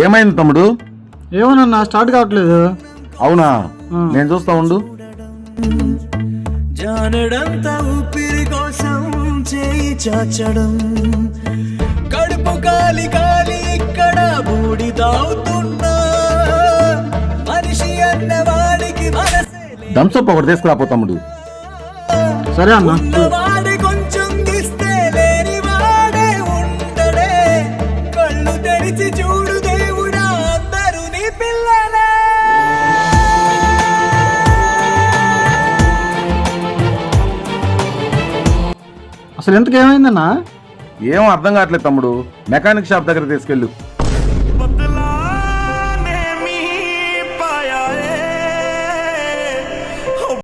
ఏమైంది తమ్ముడు? ఏమోనన్నా స్టార్ట్ కావట్లేదు. అవునా, నేను చూస్తా ఉండు. జానడంత ఊపిరి కోసం చేయి చాచడం, కడుపు కాలి కాలి ఇక్కడ బూడి తాగుతున్నా, మనిషి అన్నవాడికి మనసే థమ్సప్ ఒకటి తీసుకురాపో తమ్ముడు. సరే అన్న. వాడి కొంచెం దిస్తే లేని వాడే ఉండడే, కళ్ళు తెరిచి చూడు దేవుడా అందరూ నీ పిల్లలే. అసలు ఎంతకేమైందన్నా? ఏం అర్థం కావట్లేదు తమ్ముడు, మెకానిక్ షాప్ దగ్గర తీసుకెళ్ళు.